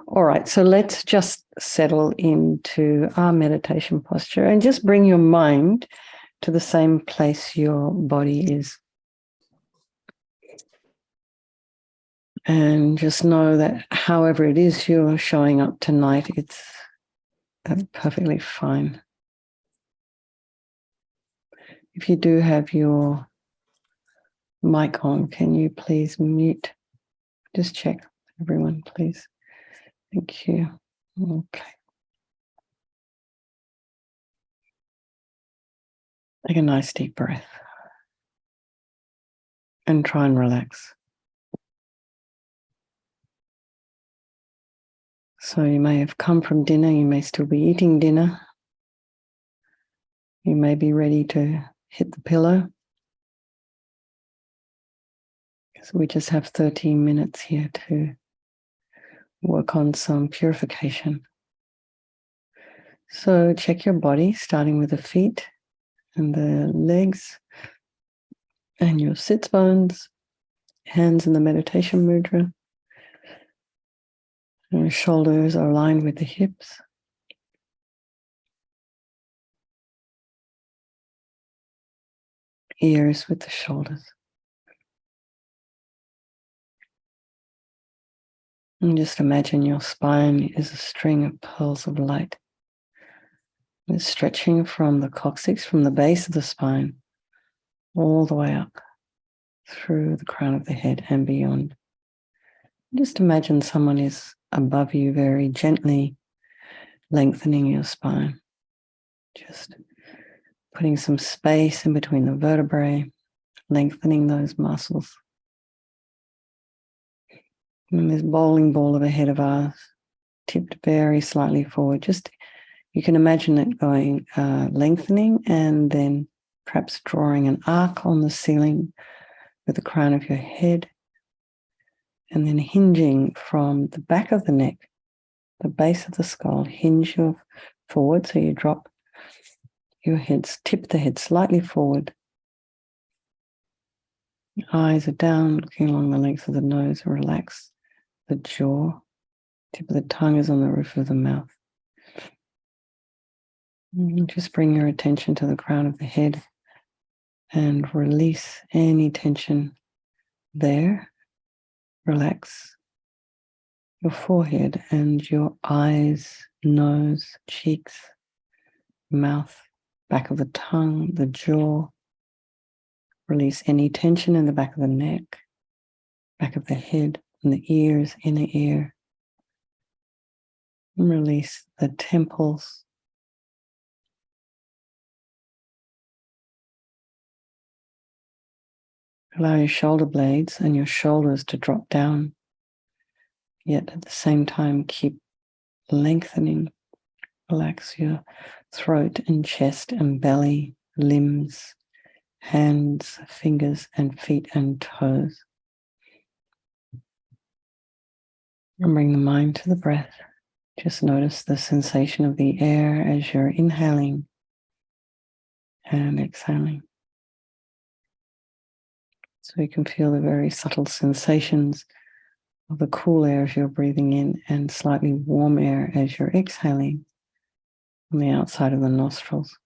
All right, so let's just settle into our meditation posture and just bring your mind to the same place your body is. And just know that however it is you're showing up tonight, it's perfectly fine. If you do have your mic on, can you please mute? Just check, everyone, please. Thank you. Okay. Take a nice deep breath and try and relax. So you may have come from dinner, you may still be eating dinner. You may be ready to hit the pillow. So we just have 13 minutes here to work on some purification. So check your body, starting with the feet and the legs and your sits bones, hands in the meditation mudra. And your shoulders are aligned with the hips. Ears with the shoulders. And just imagine your spine is a string of pearls of light. It's stretching from the coccyx, from the base of the spine, all the way up through the crown of the head and beyond. Just imagine someone is above you, very gently lengthening your spine. Just putting some space in between the vertebrae, lengthening those muscles. And this bowling ball of a head of ours, tipped very slightly forward. Just, you can imagine it going, lengthening and then perhaps drawing an arc on the ceiling with the crown of your head, and then hinging from the back of the neck, the base of the skull, hinge your forward, so you drop your head, tip the head slightly forward. Your eyes are down, looking along the length of the nose, relax the jaw, tip of the tongue is on the roof of the mouth. And just bring your attention to the crown of the head and release any tension there. Relax your forehead and your eyes, nose, cheeks, mouth, back of the tongue, the jaw. Release any tension in the back of the neck, back of the head, and the ears, inner ear. And release the temples. Allow your shoulder blades and your shoulders to drop down, yet at the same time keep lengthening. Relax your throat and chest and belly, limbs, hands, fingers and feet and toes. And bring the mind to the breath. Just notice the sensation of the air as you're inhaling and exhaling. So you can feel the very subtle sensations of the cool air as you're breathing in and slightly warm air as you're exhaling on the outside of the nostrils.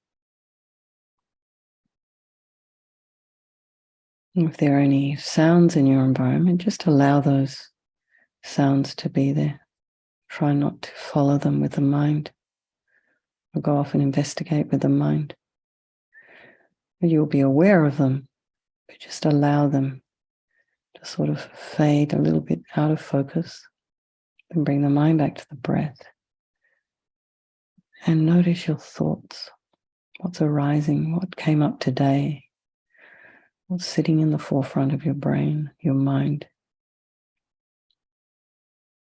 If there are any sounds in your environment, just allow those sounds to be there. Try not to follow them with the mind or go off and investigate with the mind. You'll be aware of them, but just allow them to sort of fade a little bit out of focus and bring the mind back to the breath. And notice your thoughts, what's arising, what came up today, what's sitting in the forefront of your brain, your mind.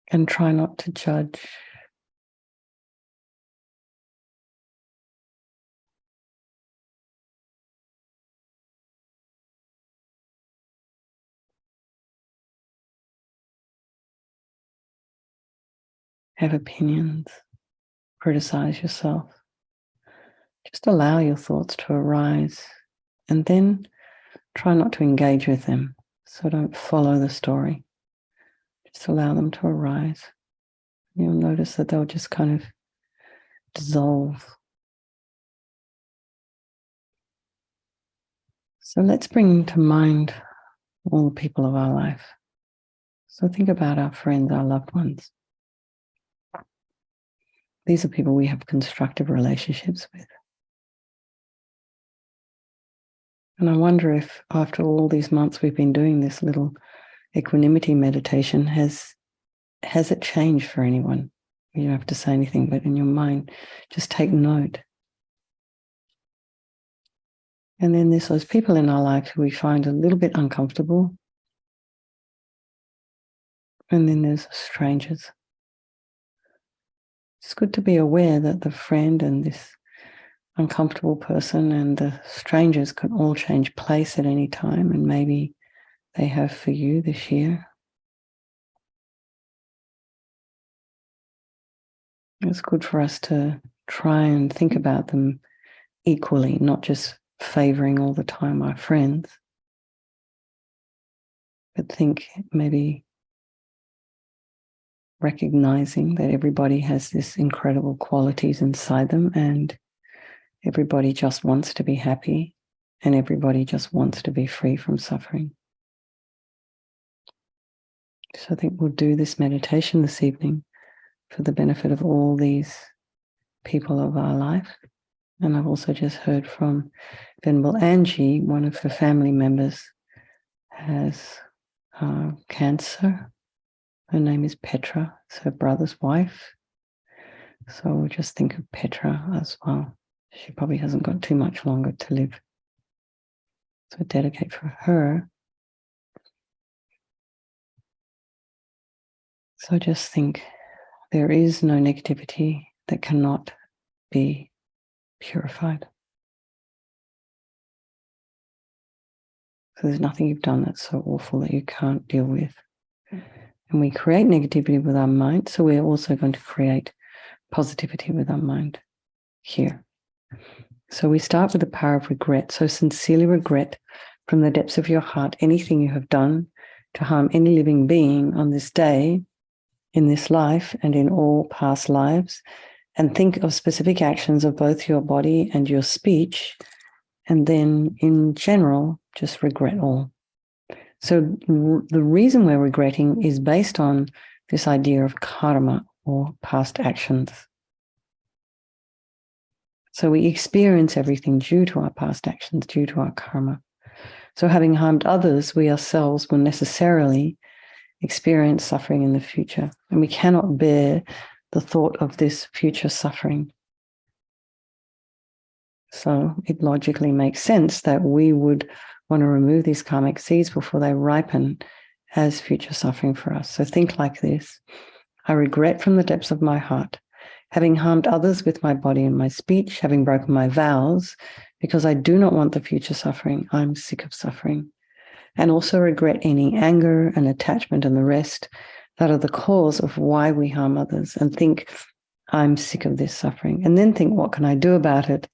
And try not to judge. Have opinions, criticize yourself. Just allow your thoughts to arise and then try not to engage with them. So don't follow the story. Just allow them to arise you'll notice that they'll just kind of dissolve. So let's bring to mind all the people of our life. So think about our friends, our loved ones. These are people we have constructive relationships with. And I wonder if after all these months we've been doing this little equanimity meditation, has it changed for anyone? You don't have to say anything, but in your mind, just take note. And then there's those people in our life who we find a little bit uncomfortable. And then there's strangers. It's good to be aware that the friend and this uncomfortable person and the strangers can all change place at any time, and maybe they have for you this year. It's good for us to try and think about them equally, not just favoring all the time our friends, but think maybe recognizing that everybody has this incredible qualities inside them, and everybody just wants to be happy, and everybody just wants to be free from suffering. So I think we'll do this meditation this evening for the benefit of all these people of our life. And I've also just heard from Venerable Angie, one of her family members has cancer. Her name is Petra. It's her brother's wife. So we'll just think of Petra as well. She probably hasn't got too much longer to live. So dedicate for her. So just think, there is no negativity that cannot be purified. So there's nothing you've done that's so awful that you can't deal with. And we create negativity with our mind, so we're also going to create positivity with our mind here. So we start with the power of regret. So sincerely regret from the depths of your heart anything you have done to harm any living being on this day, in this life, and in all past lives. And think of specific actions of both your body and your speech. And then in general, just regret all. So the reason we're regretting is based on this idea of karma, or past actions. So we experience everything due to our past actions, due to our karma. So having harmed others, we ourselves will necessarily experience suffering in the future. And we cannot bear the thought of this future suffering. So it logically makes sense that we would want to remove these karmic seeds before they ripen as future suffering for us. So think like this. I regret from the depths of my heart, having harmed others with my body and my speech, having broken my vows, because I do not want the future suffering. I'm sick of suffering. And also regret any anger and attachment and the rest that are the cause of why we harm others. And think, I'm sick of this suffering. And then think, what can I do about it?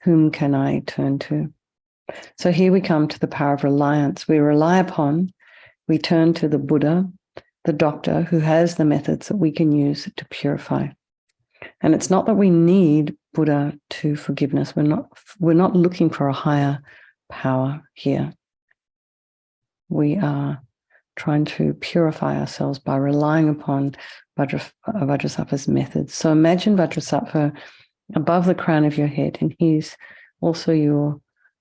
Whom can I turn to? So here we come to the power of reliance. We rely upon, we turn to the Buddha, the doctor, who has the methods that we can use to purify. And it's not that we need Buddha to forgive us. We're not looking for a higher power here. We are trying to purify ourselves by relying upon Vajrasattva's methods. So imagine Vajrasattva above the crown of your head, and he's also your,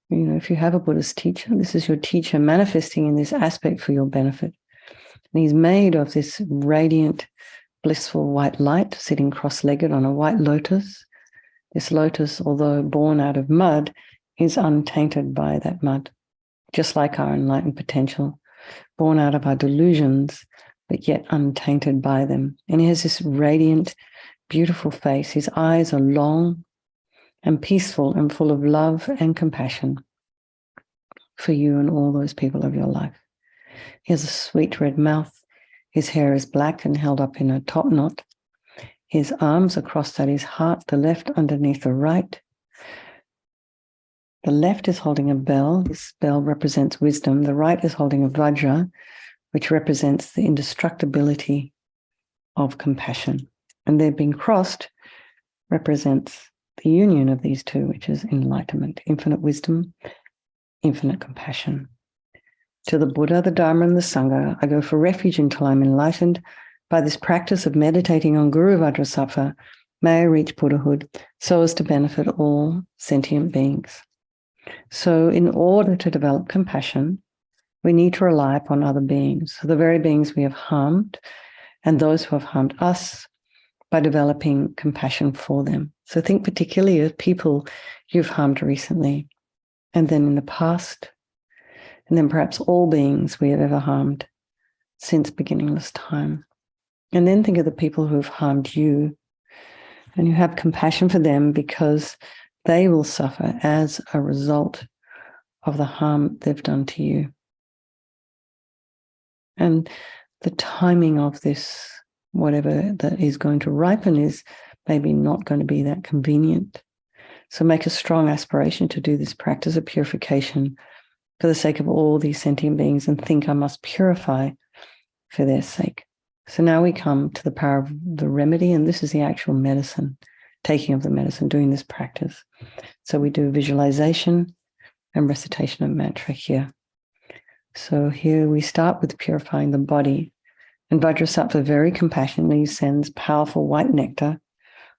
if you have a Buddhist teacher, this is your teacher manifesting in this aspect for your benefit. And he's made of this radiant, blissful white light, sitting cross-legged on a white lotus. This lotus, although born out of mud, is untainted by that mud, just like our enlightened potential, born out of our delusions, but yet untainted by them. And he has this radiant, beautiful face. His eyes are long and peaceful and full of love and compassion for you and all those people of your life. He has a sweet red mouth. His hair is black and held up in a top knot. His arms are crossed at his heart, the left underneath the right. The left is holding a bell. This bell represents wisdom. The right is holding a vajra, which represents the indestructibility of compassion. And their being crossed represents the union of these two, which is enlightenment, infinite wisdom, infinite compassion. To the Buddha, the Dharma, and the Sangha, I go for refuge until I'm enlightened. By this practice of meditating on Guru Vajrasattva, may I reach Buddhahood so as to benefit all sentient beings. So in order to develop compassion, we need to rely upon other beings, so the very beings we have harmed and those who have harmed us, by developing compassion for them. So think particularly of people you've harmed recently, and then in the past, and then perhaps all beings we have ever harmed since beginningless time. And then think of the people who have harmed you, and you have compassion for them because they will suffer as a result of the harm they've done to you. And the timing of this, whatever that is going to ripen, is maybe not going to be that convenient. So make a strong aspiration to do this practice of purification for the sake of all these sentient beings, and think I must purify for their sake. So now we come to the power of the remedy, and this is the actual medicine, taking of the medicine, doing this practice. So we do visualization and recitation of mantra here. So here we start with purifying the body. And Vajrasattva very compassionately sends powerful white nectar,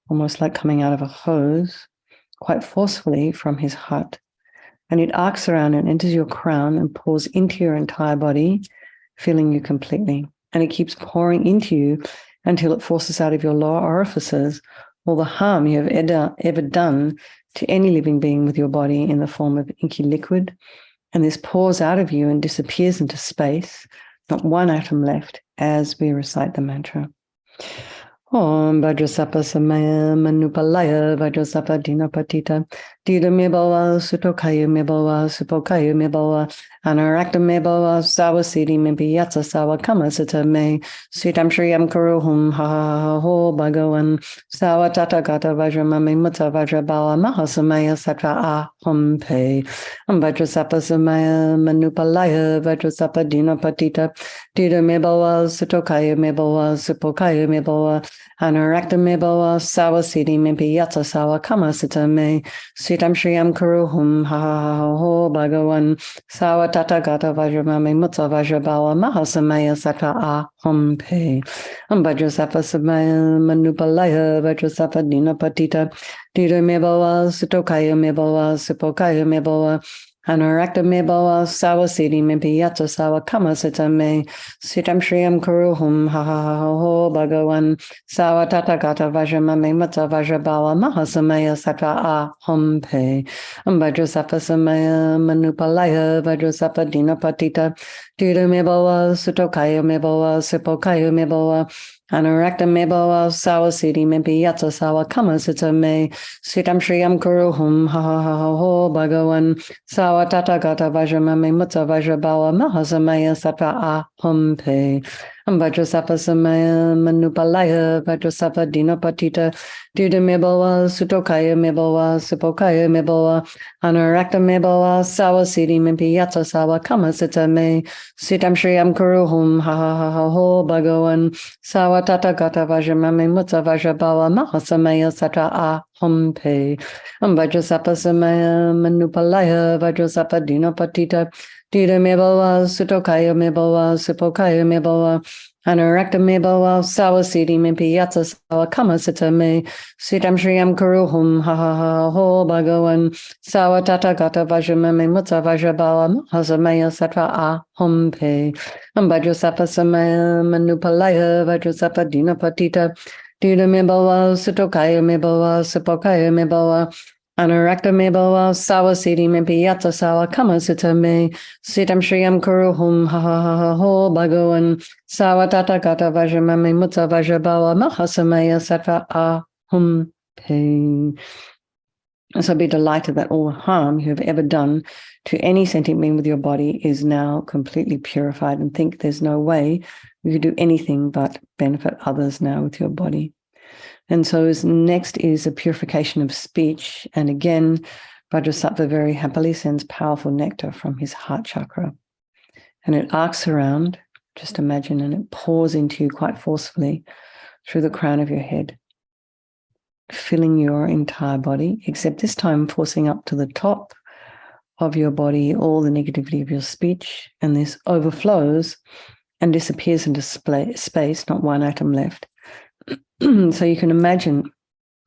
almost like coming out of a hose, quite forcefully from his heart. And it arcs around and enters your crown and pours into your entire body, filling you completely. And it keeps pouring into you until it forces out of your lower orifices all the harm you have ever done to any living being with your body in the form of inky liquid. And this pours out of you and disappears into space, not one atom left, as we recite the mantra. Om Vajrasattva Samaya Manupalaya Vajrasattva Dinapatita Dida Mebala Sutokaya Mebala Supokaya Mebala Anarakta Mebala Sawasidi Mebiyatsa Sawa Kamasita Me Sitam Shriyam Kuruhum Ha Ha Ho Bhagavan Sawa Tata Gata Vajramami Mutta Vajrabala Mahasamaya Satra Aham Pe Vajrasattva Samaya Manupalaya Vajrasattva Dinapatita Dida Mebala Sutokaya Mebala Supokaya Mebala Anarakta Mebala Sawasidi Mebiyatsa Sawa Kamasita Me Sitam Shriyam Kuruhum Ha Ha Ho Bhagavan Sawa Tata Gata Vajramami Mutta Vajrabala Mahasamaya Satra Aham Pe Vajrasattva Samaya Manupalaya Vajrasattva Dinapatita Dida Mebala Sutokaya Mebala Supokaya Mebala Anarakta Mebala Sawasidi Mebiyatsa Sawa Kamasita Me Sitam Shriyam Kuruhum Ha Ha Ho Bhagavan Sawa Tata Gata Vajramami Mutta Vajrabala Mahasamaya Satra Aham Pe Vajrasattva Samaya Manupalaya Vajrasattva Dinapatita Dida Mebala Sutokaya Mebala Supokaya Mebala Anarakta Mebala Sawasidi Mebiyatsa Sawa Kamasita Me Sitam Shriyam Kuruhum Ha Ha Ho Bhagavan Sawa Tata Gata Vajramami Mutta Vajrabala Mahasamaya Satra Aham Pe Vajrasattva Samaya Manupalaya Vajrasattva Dinapatita Dida Mebala Sutokaya Mebala Supokaya Mebala Anarakta Mebala Sawasidi Mebiyatsa Sawa Kamasita Me Sitam Shriyam Kuruhum Ha Ha Ho Bhagavan Sawa Tata Gata Vajramami Mutta Vajrabala Mahasamaya Satra Aham Pe Vajrasattva Samaya Manupalaya Vajrasattva Dinapatita Dida Mebala Sutokaya Mebala Supokaya Mebala Anarakta Mebala Sawasidi Mebiyatsa Sawa Kamasita Me Sitam Shriyam Kuruhum Ha Ha Ho Bhagavan Sawa Tata Gata Vajramami Mutta Vajrabala Mahasamaya Satra Aham Pe Vajrasattva Samaya Manupalaya Vajrasattva Dinapatita Dida Mebala Sutokaya Mebala Supokaya Mebala Anarakta Mebala Sawasidi Mebiyatsa Sawa Kamasita Me Sitam Shriyam Kuruhum Ha Ha Ho Bhagavan Sawa Tata Gata Vajramami Mutta Vajrabala Mahasamaya Satra Aham Pe. So be delighted that all the harm you have ever done to any sentient being with your body is now completely purified, and think there's no way you could do anything but benefit others now with your body. And so next is a purification of speech. And again, Vajrasattva very happily sends powerful nectar from his heart chakra. And it arcs around, just imagine, and it pours into you quite forcefully through the crown of your head. filling your entire body, except this time forcing up to the top of your body all the negativity of your speech, and this overflows and disappears into space, not one atom left. So you can imagine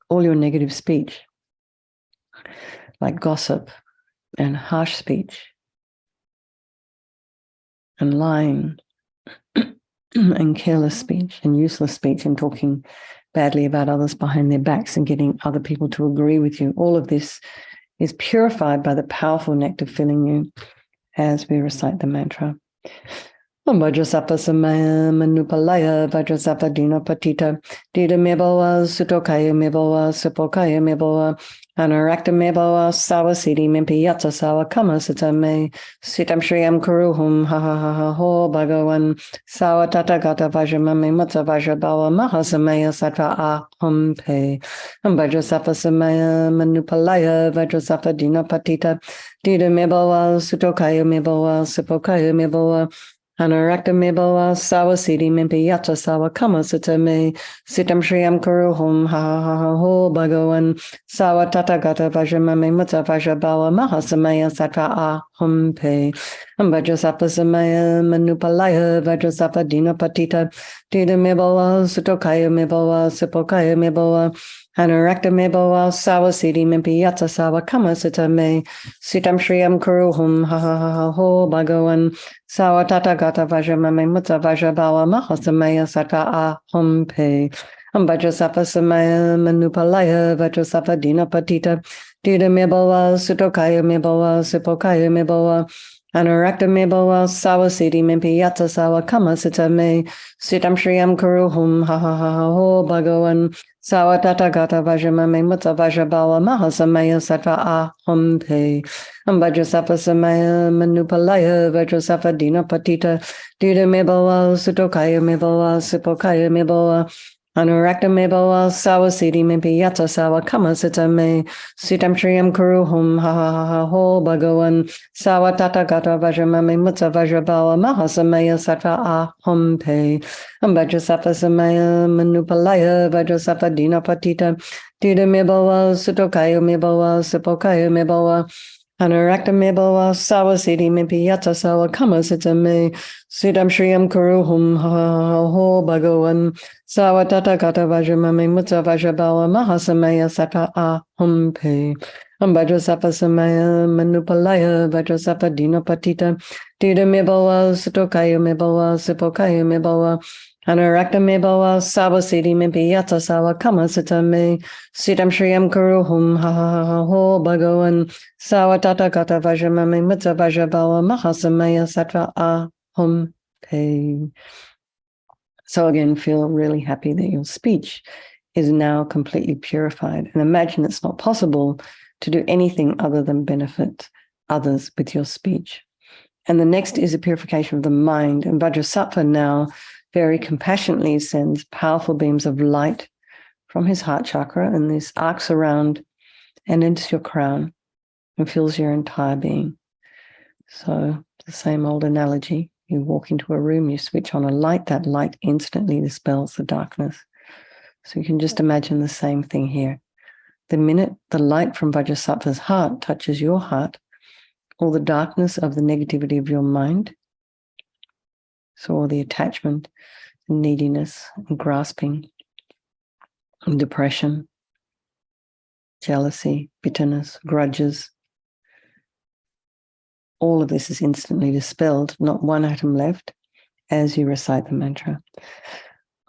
all your negative speech, like gossip and harsh speech and lying and careless speech and useless speech and talking badly about others behind their backs and getting other people to agree with you. All of this is purified by the powerful nectar filling you as we recite the mantra. Vajrasattva samaya manupalaya Vajrasattva dina patita dida meboa sutokaya meboa supokaya meboa anarakta meboa sawasiti mimpiyatsa sawa kama satame sitam shriyam kuruhum ha ha ha ha ho bhagavan sawa tatagata vajramame matsa vajrabhava mahasamaya sattva aham pe Vajrasattva samaya manupalaya Vajrasattva dina patita dida meboa sutokaya meboa supokaya meboa Anarakta meboa sawasiti mimpiyatsa sawa kama satame sitam shriyam kuruhum ha ha ha ho bhagavan sawa tatagata vajramame matsa vajrabhava mahasamaya sattva aham pe Vajrasattva samaya manupalaya Vajrasattva dina patita dida meboa sutokaya meboa supokaya meboa Anarakta meboa sawasiti mimpiyatsa sawa kama satame sitam shriyam kuruhum ha ha ha ho bhagavan Sawa tatagata vajramame mutsa vajrabhava mahasamaya sattva aham pe Vajrasattva samaya manupalaya Vajrasattva dina patita dida meboa sutokaya meboa supokaya meboa Anurakta meboa sawasiti mimpiyatsa sawa kama satame sitam shriyam kuruhum ha ha ha ho bhagavan sawa tatagata vajramame mutsa vajrabhava mahasamaya sattva aham pe Vajrasattva samaya manupalaya Vajrasattva dina patita dida meboa sutokaya meboa supokaya meboa Anurakta meboa sawasiti mimpiyatsa sawa kama satame sitam shriyam kuruhum ha ha ha ha ho bhagavan sawa tatagata vajramame mutsa vajrabhava mahasamaya sattva aham pe Vajrasattva samaya manupalaya Vajrasattva dina patita dida meboa sutokaya meboa supokaya meboa Anurakta meboa sawasiti mimpiyatsa sawa kama satame sitam shriyam kuruhum ha ha ha ho bhagavan sawa tatagata vajramame mutsa vajrabhava mahasamaya sattva aham pe Vajrasattva samaya manupalaya Vajrasattva dina patita dida meboa sutokaya meboa supokaya meboa Anurakta meboa sawasiti mimpiyatsa sawa kama satame sitam shriyam kuruhum ha ha ha ho bhagavan sawa tatagata vajramame mutsa vajrabhava mahasamaya sattva aham pe. So again, feel really happy that your speech is now completely purified, and imagine it's not possible to do anything other than benefit others with your speech. And the next is a purification of the mind, and Vajrasattva now very compassionately sends powerful beams of light from his heart chakra, and this arcs around and into your crown and fills your entire being. So the same old analogy, you walk into a room, you switch on a light, that light instantly dispels the darkness. So you can just imagine the same thing here. The minute the light from Vajrasattva's heart touches your heart, all the darkness of the negativity of your mind, so all the attachment, neediness, and grasping, and depression, jealousy, bitterness, grudges, all of this is instantly dispelled, not one atom left, as you recite the mantra.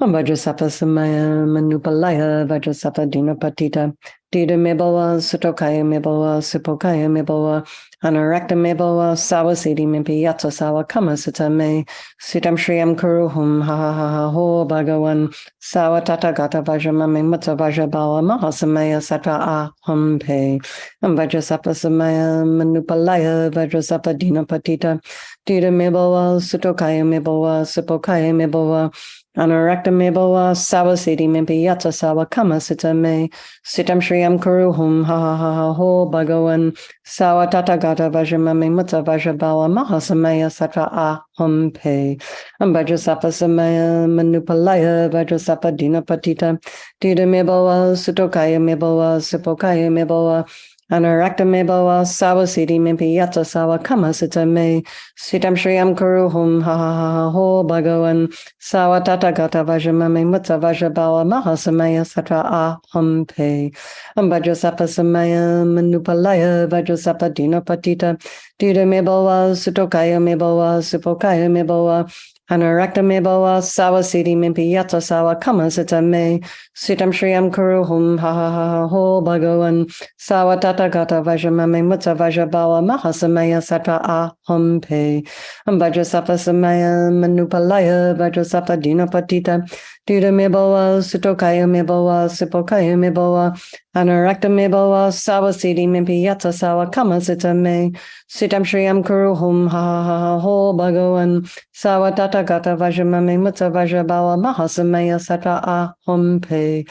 Vajrasattva samaya manupalaya Vajrasattva dina patita dida meboa sutokaya meboa supokaya meboa Anurakta meboa sawasiti mimpiyatsa sawa kama satame sitam shriyam kuruhum ha ha ha ha ho bhagavan sawa tatagata vajramame mutsa vajrabhava mahasamaya sattva aham pe Vajrasattva samaya manupalaya Vajrasattva dina patita dida meboa sutokaya meboa supokaya meboa Anurakta me bawa sawa siddhi mimpi yata sawa kama sita me sitam shriyam kuruhum ha ha ha ha ho bhagavan sawa tata gata vajramami mutta vajrabawa mahasamaya satra aham pe Vajrasattva samaya manupalaya Vajrasattva dinapatita dida me bawa sutokaya me bawa supokaya me bawa Anurakta me bawa sawa siddhi mimpi yata sawa kama sita me sitam shriyam kuruhum ha ha ha ha ho bhagavan Sawa tata gata vajramami mutta vajrabawa mahasamaya satra aham pe Vajrasattva samaya manupalaya Vajrasattva dinapatita dida me bawa sutokaya me bawa supokaya me bawa Anurakta me bawa sawa siddhi mimpi yata sawa kama sita me sitam shriyam kuruhum ha ha ha ha ho bhagavan sawa tata gata vajramami mutta vajrabawa mahasamaya satra aham pe Vajrasattva samaya manupalaya Vajrasattva dinapatita dida me bawa sutokaya me bawa supokaya me bawa Anurakta me bawa sawa siddhi mimpi yata sawa kama sita me sitam shriyam kuruhum ha ha ha ha ho bhagavan sawa tata gata vajramami mutta vajrabawa mahasamaya satra aham pe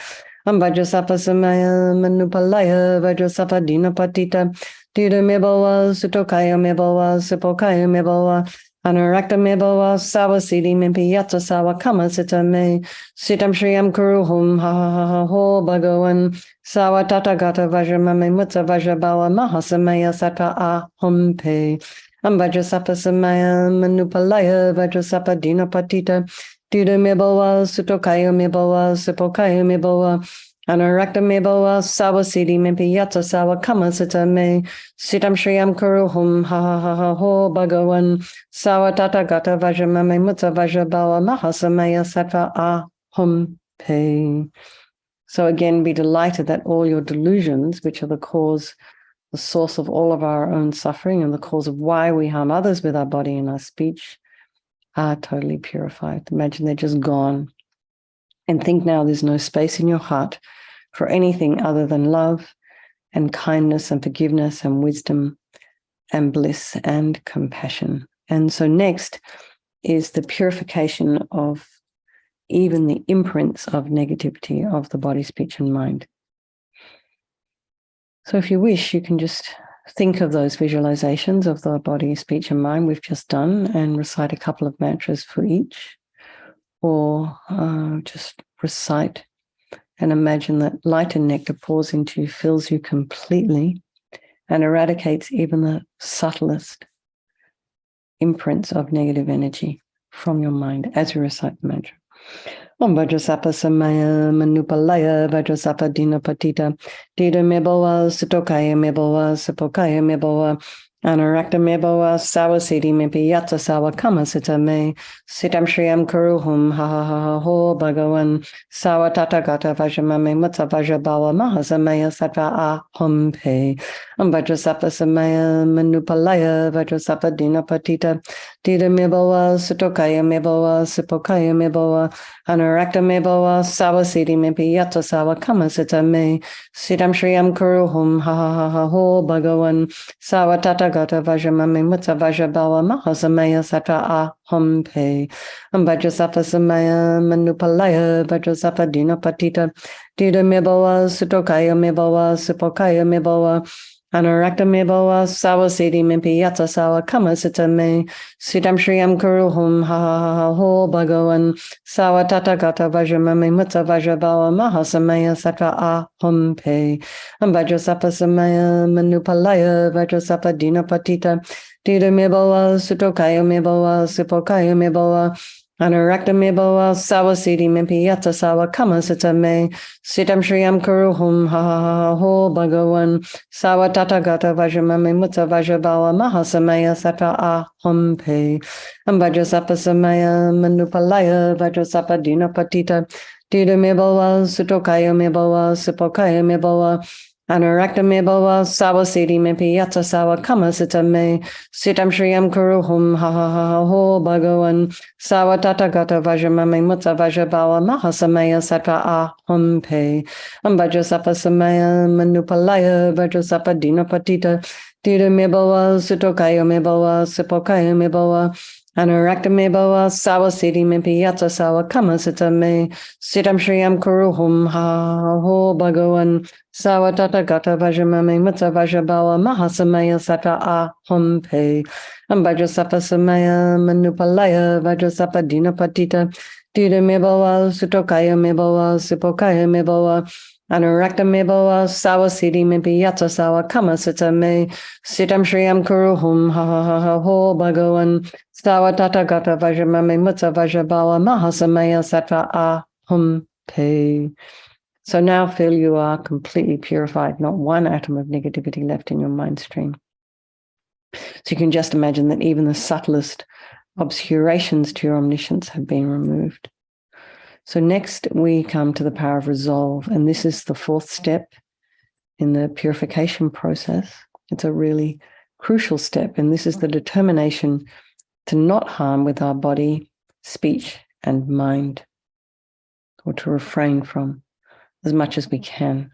Vajrasattva samaya manupalaya Vajrasattva dinapatita dida me bawa sutokaya me bawa supokaya me bawa Anurakta me bawa sawa siddhi mimpi yata sawa kama sita me sitam shriyam kuruhum ha ha ha ha ho bhagavan sawa tata gata vajramami mutta vajrabawa mahasamaya satra aham pe Vajrasattva samaya manupalaya Vajrasattva dinapatita dida me bawa sutokaya me bawa supokaya me bawa Anurakta me bawa sawa siddhi mimpi yata sawa kama sita me sitam shriyam kuruhum ha ha ha ha ho bhagavan sawa tata gata vajramami mutta vajrabawa mahasamaya satra aham pe. So again, be delighted that all your delusions, which are the cause, the source of all of our own suffering and the cause of why we harm others with our body and our speech, are totally purified. Imagine they're just gone. And think now there's no space in your heart for anything other than love and kindness and forgiveness and wisdom and bliss and compassion. And so next is the purification of even the imprints of negativity of the body, speech, and mind. So if you wish, you can just think of those visualizations of the body, speech, and mind we've just done and recite a couple of mantras for each, or just recite and imagine that light and nectar pours into you, fills you completely, and eradicates even the subtlest imprints of negative energy from your mind as you recite the mantra. Om Vajrasattva samaya manupalaya Vajrasattva dinapatita dida me bawa sutokaya me bawa supokaya me bawa Anurakta me bawa sawa siddhi mimpi yata sawa kama sita me sitam shriyam kuruhum ha ha ha ha ho bhagavan sawa tata gata vajramami mutta vajrabawa mahasamaya satra aham pe Vajrasattva samaya manupalaya Vajrasattva dinapatita dida me bawa sutokaya me bawa supokaya me bawa Anurakta me bawa sawa siddhi mimpi yata sawa kama sita me sitam shriyam kuruhum ha ha ha ha ho bhagavan sawa tata gata vajramami mutta vajrabawa mahasamaya satra aham pe Vajrasattva samaya manupalaya Vajrasattva dinapatita dida me bawa sutokaya me bawa supokaya me bawa Anurakta me bawa sawa siddhi mimpi yata sawa kama sita me sitam shriyam kuruhum ha ha ha ha ho bhagavan sawa tata gata vajramami mutta vajrabawa mahasamaya satra aham pe Vajrasattva samaya manupalaya Vajrasattva dinapatita dida me bawa sutokaya me bawa supokaya me bawa Anurakta me bawa sawa siddhi mimpi yata sawa kama sita me sitam shriyam kuruhum ha ha ha ha ho bhagavan sawa tata gata vajramami mutta vajrabawa mahasamaya satra aham pe Vajrasattva samaya manupalaya Vajrasattva dinapatita dida me bawa sutokaya me bawa supokaya me bawa Anurakta me bawa sawa siddhi mimpi yata sawa kama sita me sitam shriyam kuruhum ha ha ha ha ho bhagavan sawa tata gata vajramami mutta vajrabawa mahasamaya satra aham pe Vajrasattva samaya manupalaya Vajrasattva dinapatita dida me bawa sutokaya me bawa supokaya me bawa Anurakta me bhava sawa siddhi me piyatsa sawa kama sita me sitam shriyam kuruhum ha ho bhagavan sawa tata gata vajramame mutsa vajrabhava mahasamaya sata aham pe Vajrasattva samaya manupalaya Vajrasattva dinapatita Dida me bhava sutokaya me bhava sipokaya me bhava Anurakta me bhava sawa siddhi me piyatsa sawa kama sita me sitam shriyam kuruhum ha ho bhagavan Stawa tata gata vajramame mutsa vajrabhava mahasamaya sattva aham pe. So now feel you are completely purified, not one atom of negativity left in your mind stream. So you can just imagine that even the subtlest obscurations to your omniscience have been removed. So next we come to the power of resolve, and this is the fourth step in the purification process. It's a really crucial step, and this is the determination to not harm with our body, speech, and mind, or to refrain from as much as we can.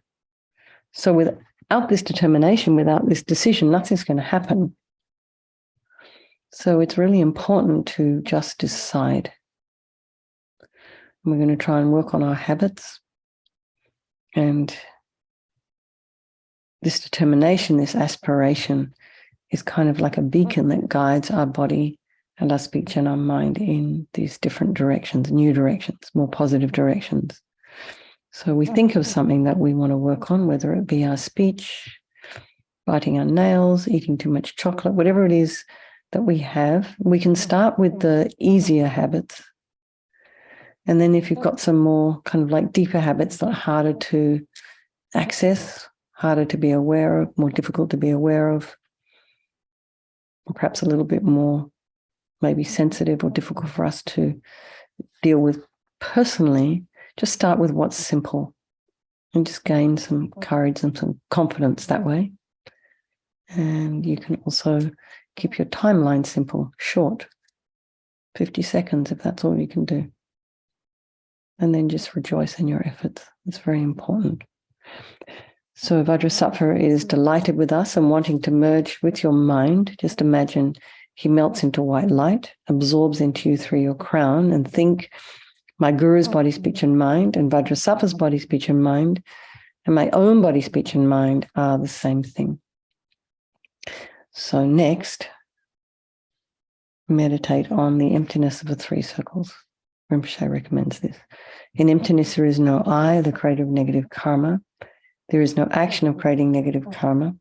So without this determination, without this decision, nothing's going to happen. So it's really important to just decide. We're going to try and work on our habits. And this determination, this aspiration, is kind of like a beacon that guides our body and our speech and our mind in these different directions, new directions, more positive directions. So we think of something that we want to work on, whether it be our speech, biting our nails, eating too much chocolate, whatever it is that we have. We can start with the easier habits. And then if you've got some more kind of like deeper habits that are harder to access, harder to be aware of, more difficult to be aware of, or perhaps a little bit more maybe sensitive or difficult for us to deal with personally, just start with what's simple and just gain some courage and some confidence that way. And you can also keep your timeline simple, short, 50 seconds if that's all you can do. And then just rejoice in your efforts. It's very important. So Vajrasattva is delighted with us and wanting to merge with your mind. Just imagine he melts into white light, absorbs into you through your crown, and think my guru's body, speech, and mind, and Vajrasattva's body, speech, and mind, and my own body, speech, and mind are the same thing. So next, meditate on the emptiness of the three circles. Rinpoche recommends this. In emptiness, there is no I, the creator of negative karma. There is no action of creating negative karma.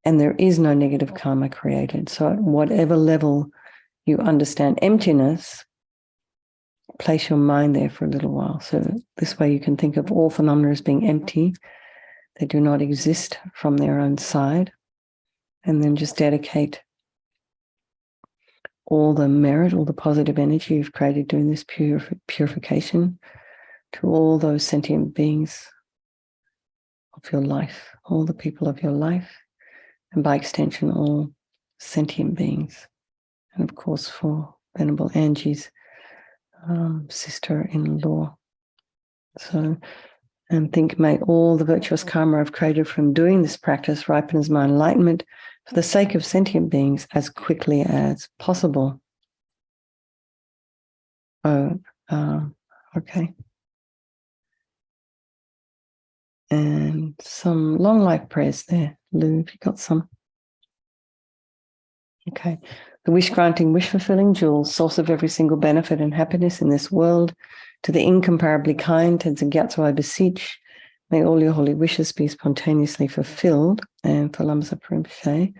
And there is no negative karma created. So at whatever level you understand emptiness, place your mind there for a little while. So this way you can think of all phenomena as being empty. They do not exist from their own side. And then just dedicate all the merit, all the positive energy you've created doing this purification to all those sentient beings of your life, all the people of your life, and by extension, all sentient beings. And of course, for Venerable Angie's sister-in-law. So, and think, may all the virtuous karma I've created from doing this practice ripen as my enlightenment for the sake of sentient beings as quickly as possible. Oh, okay. And some long life prayers there. Lou, if you got some. Okay. The wish-granting, wish-fulfilling jewel, source of every single benefit and happiness in this world, to the incomparably kind Tenzin Gyatso I beseech, may all your holy wishes be spontaneously fulfilled. And for Lama Rinpoche,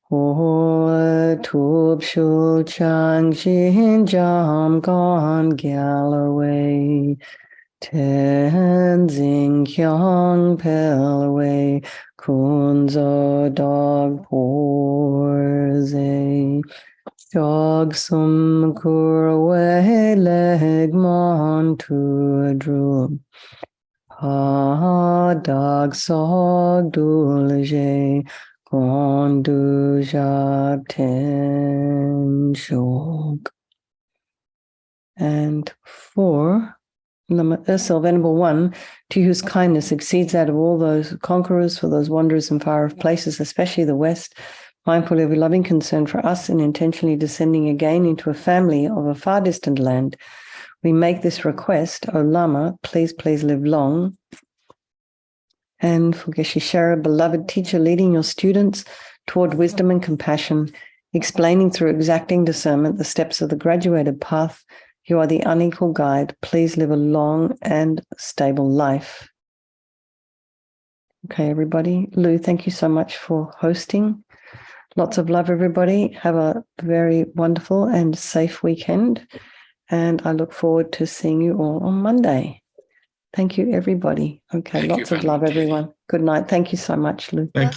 Ho Tub Shul Chang Jin Jam Gon Galloway, Tenzin Kyong Pelway, Kunzo Dog Porze, Jog Sum Kurwe Leg Mon Tu Drum, Ha Dog Sog Dulje, Gondu Jab Ten Shog. And for Venerable One, to whose kindness exceeds that of all those conquerors, for those wanderers in far off places, especially the West, Mindful of your loving concern for us and intentionally descending again into a family of a far distant land, we make this request, O Lama, please, please live long. And for Geshe Shara, beloved teacher, leading your students toward wisdom and compassion, explaining through exacting discernment the steps of the graduated path. You are the unequal guide. Please live a long and stable life. Okay, everybody. Lou, thank you so much for hosting. Lots of love, everybody. Have a very wonderful and safe weekend. And I look forward to seeing you all on Monday. Thank you, everybody. Okay, lots of love, everyone. Good night. Thank you so much, Lou. Thank you.